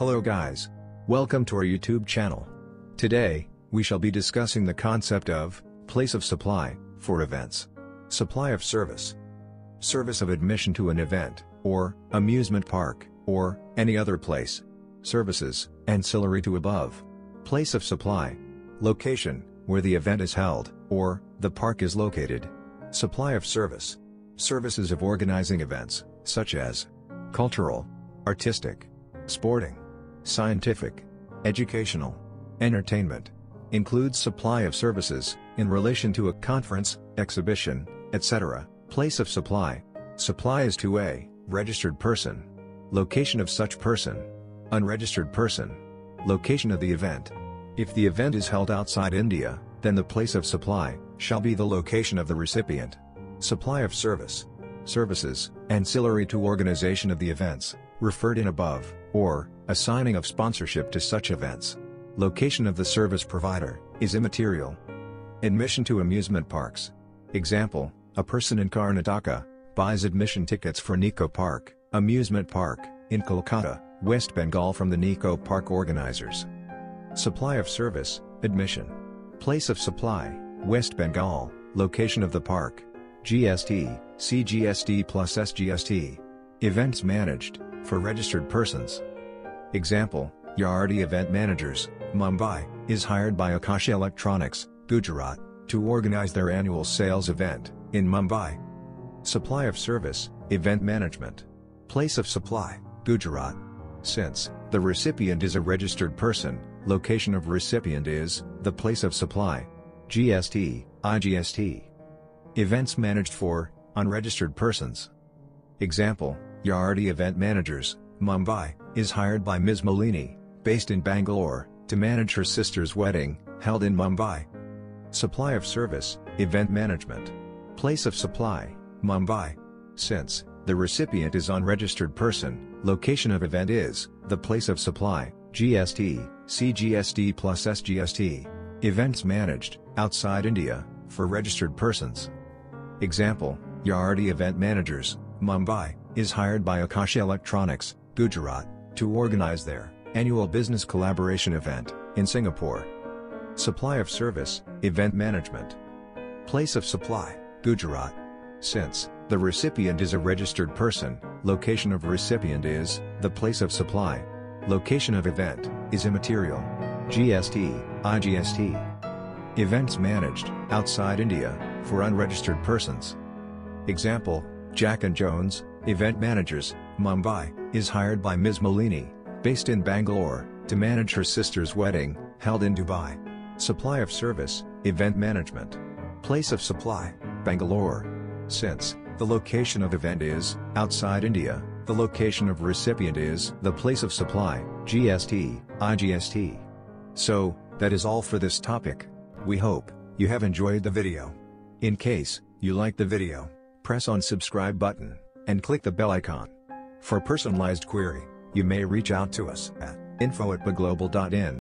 Hello guys. Welcome to our YouTube channel. Today, we shall be discussing the concept of place of supply for events. Supply of service. Service of admission to an event, or amusement park, or any other place. Services, ancillary to above. Place of supply. Location, where the event is held, or the park is located. Supply of service. Services of organizing events, such as cultural, artistic, sporting, scientific, educational, entertainment. Includes supply of services, in relation to a conference, exhibition, etc. Place of supply. Supply is to a registered person. Location of such person. Unregistered person. Location of the event. If the event is held outside India, then the place of supply shall be the location of the recipient. Supply of service. Services, ancillary to organization of the events, referred in above, or assigning of sponsorship to such events. Location of the service provider is immaterial. Admission to amusement parks. Example, a person in Karnataka buys admission tickets for Nico Park, amusement park, in Kolkata, West Bengal from the Nico Park organizers. Supply of service, admission. Place of supply, West Bengal, location of the park. GST, see GST plus SGST. Events managed, for registered persons. Example, Yardi Event Managers, Mumbai, is hired by Akash Electronics, Gujarat, to organize their annual sales event, in Mumbai. Supply of service, event management. Place of supply, Gujarat. Since the recipient is a registered person, location of recipient is the place of supply. GST, IGST. Events managed for unregistered persons. Example, Yardi Event Managers, Mumbai, is hired by Ms. Malini, based in Bangalore, to manage her sister's wedding, held in Mumbai. Supply of service, event management. Place of supply, Mumbai. Since the recipient is unregistered person, location of event is the place of supply. GST, see GST plus SGST. Events managed outside India, for registered persons. Example, Yardi Event Managers, Mumbai, is hired by Akash Electronics, Gujarat, to organize their annual business collaboration event, in Singapore. Supply of service, event management. Place of supply, Gujarat. Since the recipient is a registered person, location of recipient is the place of supply. Location of event is immaterial. GST, IGST. Events managed outside India, for unregistered persons. Example, Jack and Jones, Event Managers, Mumbai, is hired by Ms. Malini, based in Bangalore, to manage her sister's wedding, held in Dubai. Supply of service, event management. Place of supply, Bangalore. Since the location of event is outside India, the location of recipient is the place of supply. GST, IGST. So, that is all for this topic. We hope you have enjoyed the video. In case you like the video, press on subscribe button and click the bell icon. For personalized query, you may reach out to us at info@baglobal.in.